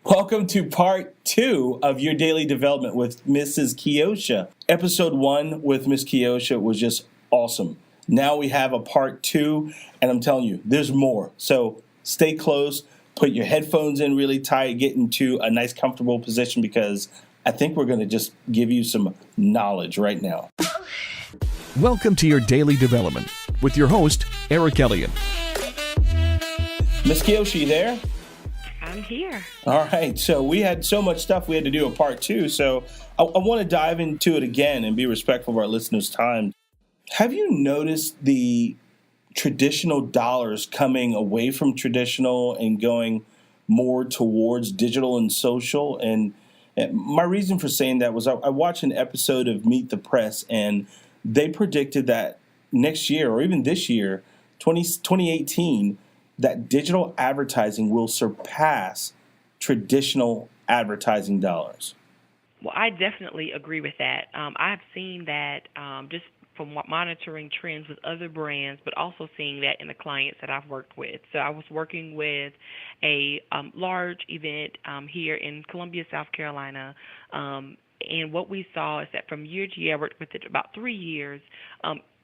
Welcome to part 2 of your daily development with Mrs. Kiosha. Episode 1 with Miss Kiosha was just awesome. Now we have a part 2, and I'm telling you, there's more. So stay close, put your headphones in really tight, get into a nice comfortable position because I think we're going to just give you some knowledge right now. Welcome to your daily development with your host, Eric Elliott. Miss Kiosha, you there? I'm here. All right. So we had so much stuff we had to do a part 2. So I want to dive into it again and be respectful of our listeners' time. Have you noticed the traditional dollars coming away from traditional and going more towards digital and social? And my reason for saying that was I watched an episode of Meet the Press, and they predicted that next year or even this year, 2018, that digital advertising will surpass traditional advertising dollars. Well, I definitely agree with that. I've seen that just from monitoring trends with other brands, but also seeing that in the clients that I've worked with. So I was working with a large event here in Columbia, South Carolina, and what we saw is that from year to year, I worked with it about 3 years,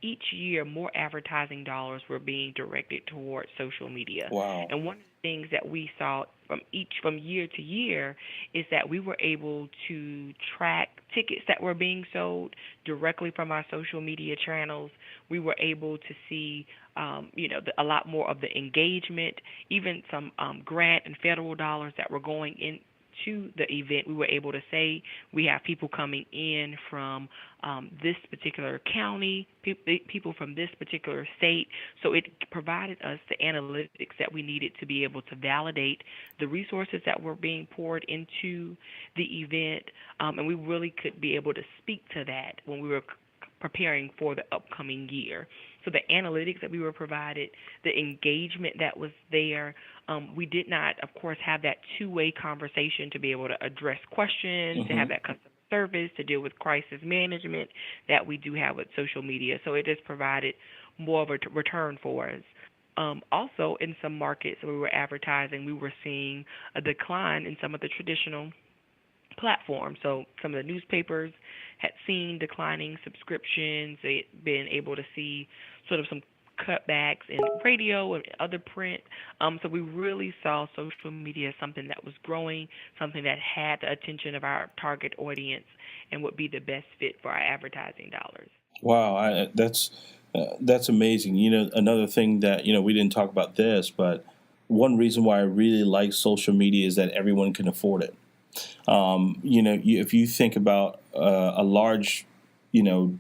each year more advertising dollars were being directed towards social media. Wow. And one of the things that we saw from year to year is that we were able to track tickets that were being sold directly from our social media channels. We were able to see a lot more of the engagement, even some grant and federal dollars that were going into the event. We were able to say we have people coming in from this particular county, people from this particular state. So it provided us the analytics that we needed to be able to validate the resources that were being poured into the event, and we really could be able to speak to that when we were preparing for the upcoming year. So the analytics that we were provided, the engagement that was there, we did not, of course, have that two-way conversation to be able to address questions, to have that customer service, to deal with crisis management that we do have with social media. So it just provided more of a return for us. Also, in some markets where we were advertising, we were seeing a decline in some of the traditional platforms. So some of the newspapers had seen declining subscriptions. They'd been able to see sort of some cutbacks in radio and other print. So we really saw social media as something that was growing, something that had the attention of our target audience and would be the best fit for our advertising dollars. Wow, that's amazing. You know, another thing that, we didn't talk about this, but one reason why I really like social media is that everyone can afford it. If you think about a large,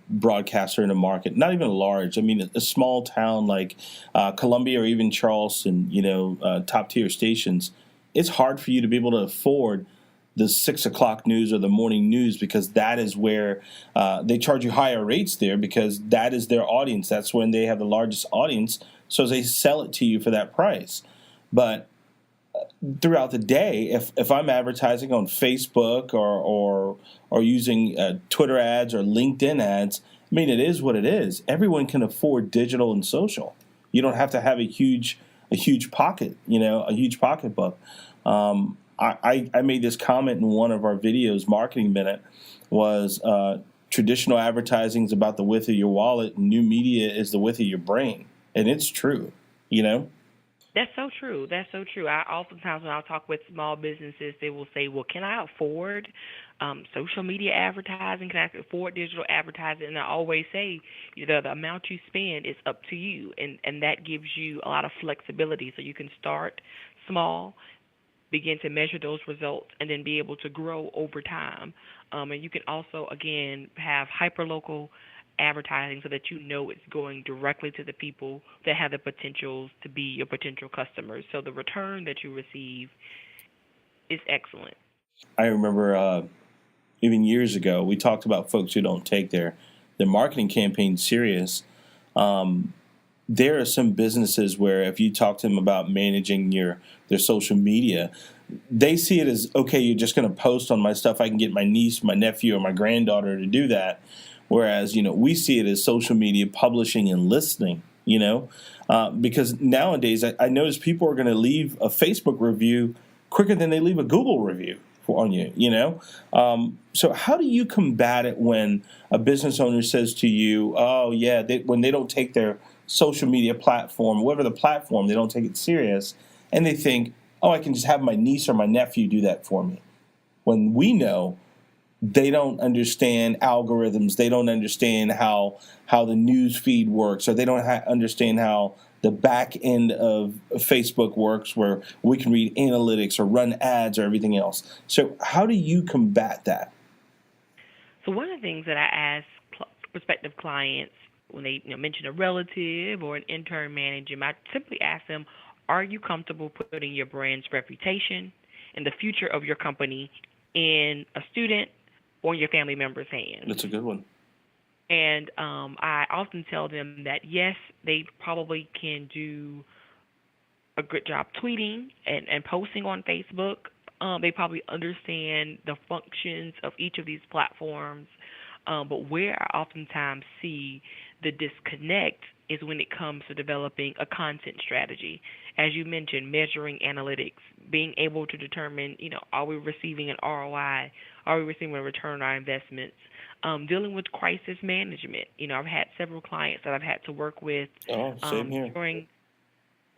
broadcaster in a market, not even a large, a small town like Columbia or even Charleston, top tier stations, it's hard for you to be able to afford the 6 o'clock news or the morning news because that is where they charge you higher rates there because that is their audience. That's when they have the largest audience. So they sell it to you for that price. But throughout the day, if I'm advertising on Facebook or using Twitter ads or LinkedIn ads, it is what it is. Everyone can afford digital and social. You don't have to have a huge pocket, a huge pocketbook. I made this comment in one of our videos, Marketing Minute, was traditional advertising is about the width of your wallet, and new media is the width of your brain, and it's true, That's so true. That's so true. I oftentimes when I talk with small businesses, they will say, well, can I afford social media advertising? Can I afford digital advertising? And I always say, the amount you spend is up to you, and that gives you a lot of flexibility. So you can start small, begin to measure those results, and then be able to grow over time. And you can also, again, have hyperlocal advertising so that it's going directly to the people that have the potentials to be your potential customers. So the return that you receive is excellent. I remember even years ago, we talked about folks who don't take their marketing campaign serious. There are some businesses where if you talk to them about managing their social media, they see it as, okay, you're just going to post on my stuff. I can get my niece, my nephew, or my granddaughter to do that. Whereas, we see it as social media publishing and listening, because nowadays I notice people are going to leave a Facebook review quicker than they leave a Google review on you, you know? So how do you combat it when a business owner says to you, oh, yeah, when they don't take their social media platform, whatever the platform, they don't take it serious, and they think, oh, I can just have my niece or my nephew do that for me. When we know they don't understand algorithms, they don't understand how the news feed works, or they don't understand how the back end of Facebook works, where we can read analytics or run ads or everything else. So how do you combat that? So one of the things that I ask prospective clients when they mention a relative or an intern manager, I simply ask them, are you comfortable putting your brand's reputation and the future of your company in a student or your family member's hands? That's a good one. And I often tell them that, yes, they probably can do a good job tweeting and posting on Facebook. They probably understand the functions of each of these platforms. But where I oftentimes see the disconnect is when it comes to developing a content strategy. As you mentioned, measuring analytics, being able to determine, are we receiving an ROI? Are we receiving a return on our investments? Dealing with crisis management. I've had several clients that I've had to work with same here. during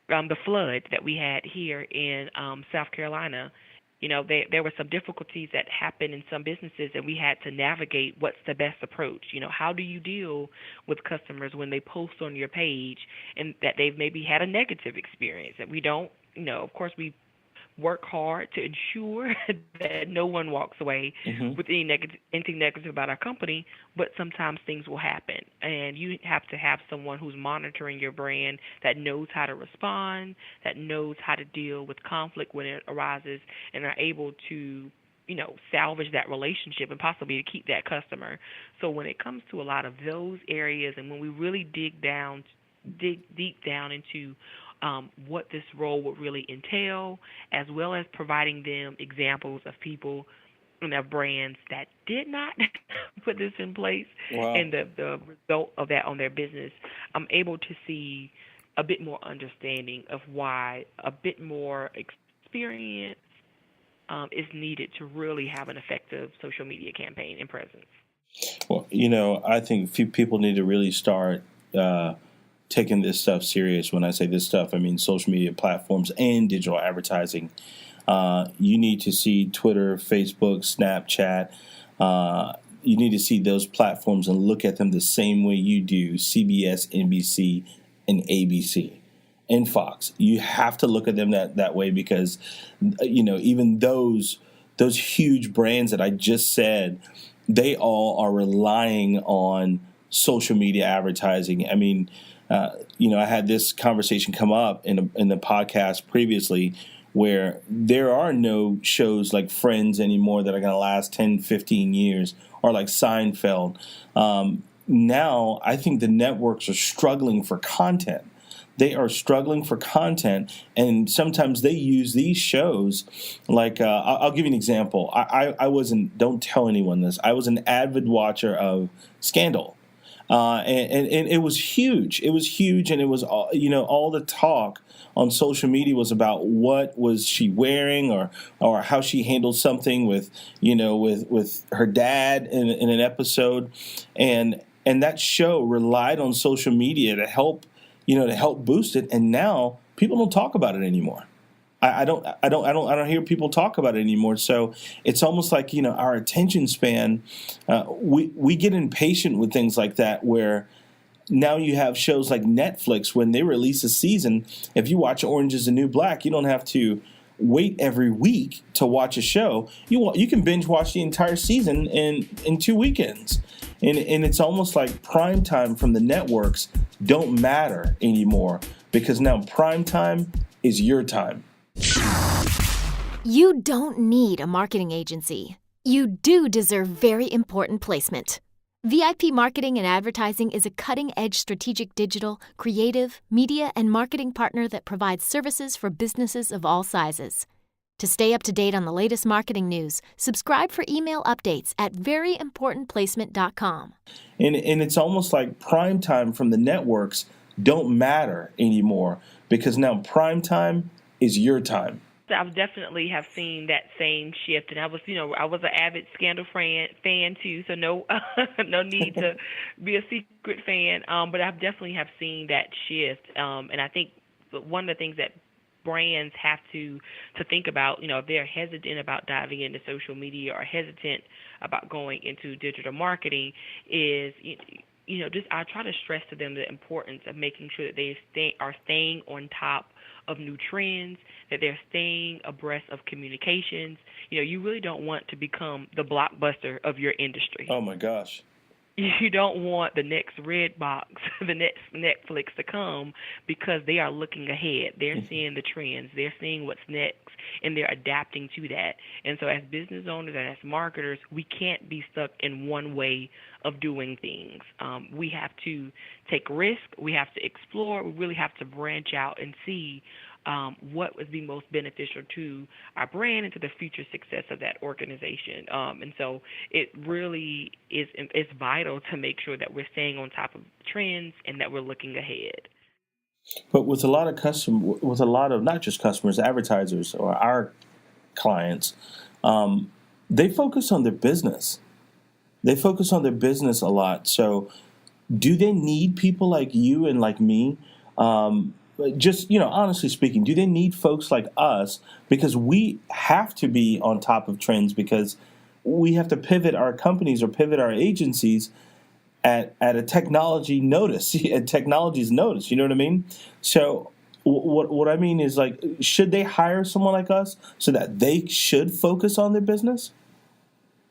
the flood that we had here in South Carolina. There were some difficulties that happened in some businesses, and we had to navigate what's the best approach. How do you deal with customers when they post on your page and that they've maybe had a negative experience? And we don't, of course, we work hard to ensure that no one walks away with anything negative about our company, but sometimes things will happen. And you have to have someone who's monitoring your brand that knows how to respond, that knows how to deal with conflict when it arises, and are able to salvage that relationship and possibly to keep that customer. So when it comes to a lot of those areas, and when we really dig deep down into what this role would really entail, as well as providing them examples of people and their brands that did not put this in place, and the result of that on their business, I'm able to see a bit more understanding of why a bit more experience is needed to really have an effective social media campaign and presence. Well, I think people need to really start taking this stuff serious. When I say this stuff, I mean social media platforms and digital advertising. You need to see Twitter, Facebook, Snapchat. You need to see those platforms and look at them the same way you do CBS, NBC, and ABC, and Fox. You have to look at them that way because, even those huge brands that I just said, they all are relying on social media advertising. I mean, I had this conversation come up in the podcast previously where there are no shows like Friends anymore that are going to last 10, 15 years, or like Seinfeld. Now, I think the networks are struggling for content. They are struggling for content, and sometimes they use these shows. Like, I'll give you an example. I wasn't, don't tell anyone this, I was an avid watcher of Scandal. And it was huge. It was huge, and it was all the talk on social media was about what was she wearing, or how she handled something with her dad in an episode, and that show relied on social media to help boost it. And now people don't talk about it anymore. I don't hear people talk about it anymore. So it's almost like, our attention span, we get impatient with things like that, where now you have shows like Netflix, when they release a season, if you watch Orange is the New Black, you don't have to wait every week to watch a show. You can binge watch the entire season in 2 weekends. And it's almost like prime time from the networks don't matter anymore, because now prime time is your time. You don't need a marketing agency. You do deserve very important placement. VIP Marketing and Advertising is a cutting-edge strategic digital, creative, media, and marketing partner that provides services for businesses of all sizes. To stay up to date on the latest marketing news, subscribe for email updates at veryimportantplacement.com. And it's almost like prime time from the networks don't matter anymore, because now prime time is your time. say I've definitely have seen that same shift, and I was an avid Scandal fan too, so no, no need to be a secret fan. But I've definitely have seen that shift, and I think one of the things that brands have to think about, if they're hesitant about diving into social media or hesitant about going into digital marketing, is just I try to stress to them the importance of making sure that are staying on top of new trends, that they're staying abreast of communications. You really don't want to become the blockbuster of your industry. Oh my gosh. You don't want the next red box, the next Netflix to come, because they are looking ahead. They're seeing the trends. They're seeing what's next, and they're adapting to that. And so as business owners and as marketers, we can't be stuck in one way of doing things. We have to take risk. We have to explore. We really have to branch out and see what would be most beneficial to our brand and to the future success of that organization. And so it really is it's vital to make sure that we're staying on top of trends and that we're looking ahead. But with a lot of not just customers, advertisers or our clients, they focus on their business. They focus on their business a lot. So, do they need people like you and like me? Just honestly speaking, do they need folks like us? Because we have to be on top of trends because we have to pivot our companies or pivot our agencies at a technology notice, at technology's notice. You know what I mean? So what I mean is, like, should they hire someone like us so that they should focus on their business?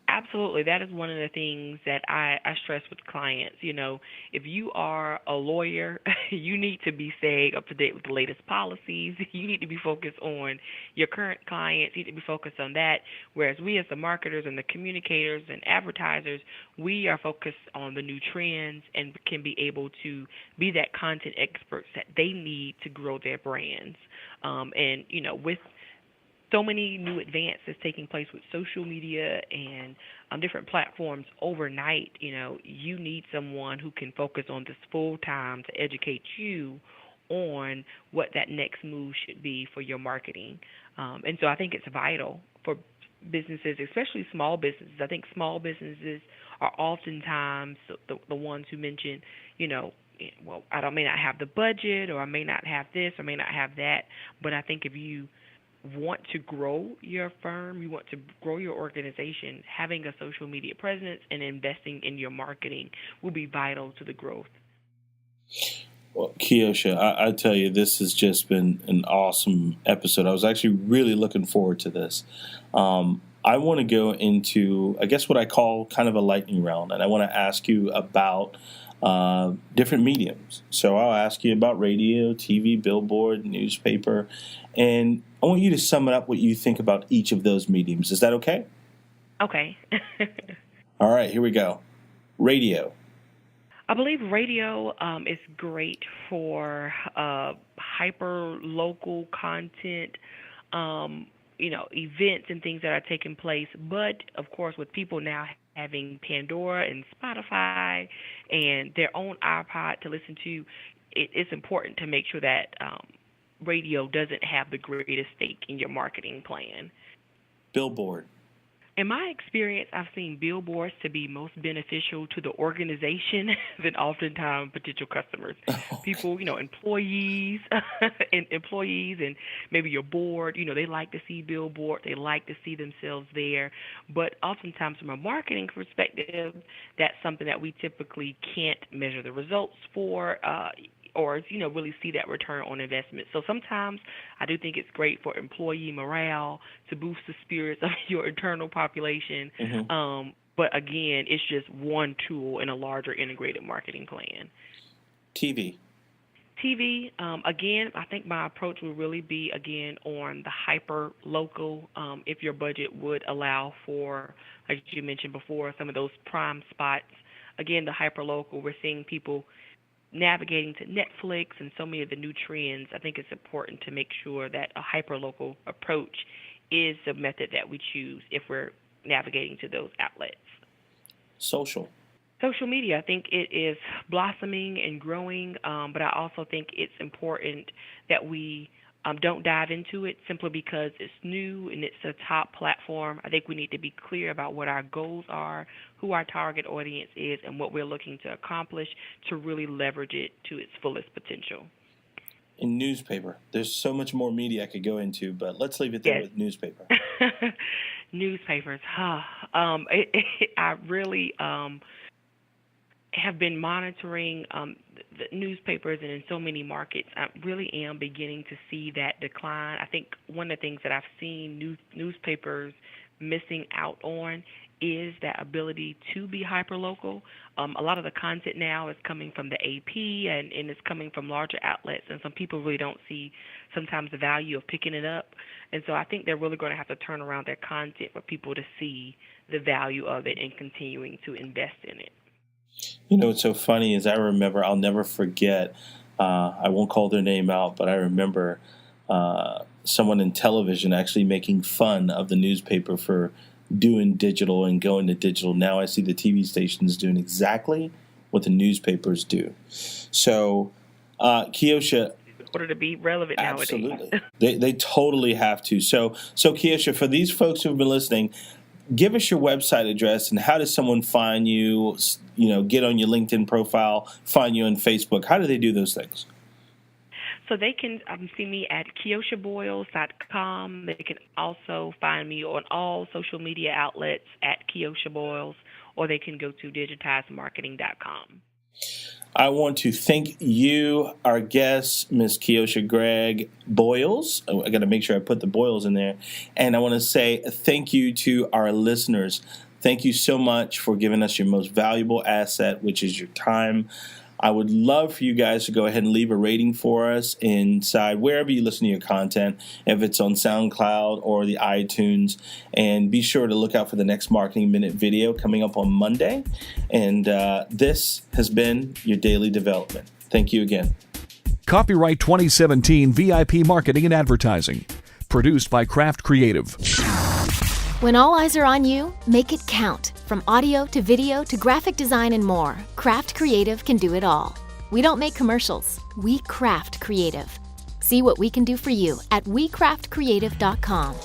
Absolutely. That is one of the things that I stress with clients. If you are a lawyer, you need to be staying up to date with the latest policies. You need to be focused on your current clients. You need to be focused on that. Whereas we as the marketers and the communicators and advertisers, we are focused on the new trends and can be able to be that content experts that they need to grow their brands. With so many new advances taking place with social media and different platforms overnight, you need someone who can focus on this full time to educate you on what that next move should be for your marketing. And so I think it's vital for businesses, especially small businesses. I think small businesses are oftentimes the ones who mention, well, may not have the budget, or I may not have this, or may not have that. But I think if you want to grow your firm, you want to grow your organization, having a social media presence and investing in your marketing will be vital to the growth. Well, Kiosha, I tell you, this has just been an awesome episode. I was actually really looking forward to this. I want to go into, I guess, what I call kind of a lightning round, and I want to ask you about different mediums. So I'll ask you about radio, TV, billboard, newspaper, and I want you to sum it up what you think about each of those mediums. Is that okay? Okay. All right, here we go. Radio. I believe radio is great for hyper local content, events and things that are taking place. But of course, with people now having Pandora and Spotify and their own iPod to listen to, it's important to make sure that radio doesn't have the greatest stake in your marketing plan. Billboard. In my experience, I've seen billboards to be most beneficial to the organization than oftentimes potential customers. People, employees and maybe your board, they like to see billboards. They like to see themselves there. But oftentimes from a marketing perspective, that's something that we typically can't measure the results for, or really see that return on investment. So sometimes I do think it's great for employee morale to boost the spirits of your internal population. Mm-hmm. But again, it's just one tool in a larger integrated marketing plan. TV. Again, I think my approach will really be, again, on the hyper local, if your budget would allow for, like you mentioned before, some of those prime spots. Again, the hyper local, we're seeing people navigating to Netflix and so many of the new trends. I think it's important to make sure that a hyperlocal approach is the method that we choose if we're navigating to those outlets. Social media, I think it is blossoming and growing, but I also think it's important that we don't dive into it simply because it's new and it's a top platform. I think we need to be clear about what our goals are, who our target audience is, and what we're looking to accomplish to really leverage it to its fullest potential. In newspaper, there's so much more media I could go into, but let's leave it there with newspaper. Newspapers. I really have been monitoring the newspapers, and in so many markets, I really am beginning to see that decline. I think one of the things that I've seen newspapers missing out on is that ability to be hyperlocal. A lot of the content now is coming from the AP and it's coming from larger outlets, and some people really don't see sometimes the value of picking it up. And so I think they're really going to have to turn around their content for people to see the value of it and continuing to invest in it. You know, what's so funny is I'll never forget, I won't call their name out, but I remember someone in television actually making fun of the newspaper for doing digital and going to digital. Now I see the TV stations doing exactly what the newspapers do. So, Kiosha, in order to be relevant absolutely. nowadays. They totally have to. So Kiosha, for these folks who have been listening, give us your website address and how does someone find you, get on your LinkedIn profile, find you on Facebook. How do they do those things? So they can see me at KioshaBoyles.com. They can also find me on all social media outlets at Kiosha Boyles, or they can go to digitizemarketing.com. I want to thank you, our guest, Ms. Kiosha Gregg Boyles. I got to make sure I put the Boyles in there. And I want to say thank you to our listeners. Thank you so much for giving us your most valuable asset, which is your time. I would love for you guys to go ahead and leave a rating for us inside wherever you listen to your content, if it's on Soundcloud or the iTunes. And be sure to look out for the next Marketing Minute video coming up on Monday. And this has been your daily development. Thank you again. Copyright 2017 VIP Marketing and Advertising. Produced by Craft Creative. When all eyes are on you, make it count. From audio to video to graphic design and more, Craft Creative can do it all. We don't make commercials, we craft creative. See what we can do for you at wecraftcreative.com.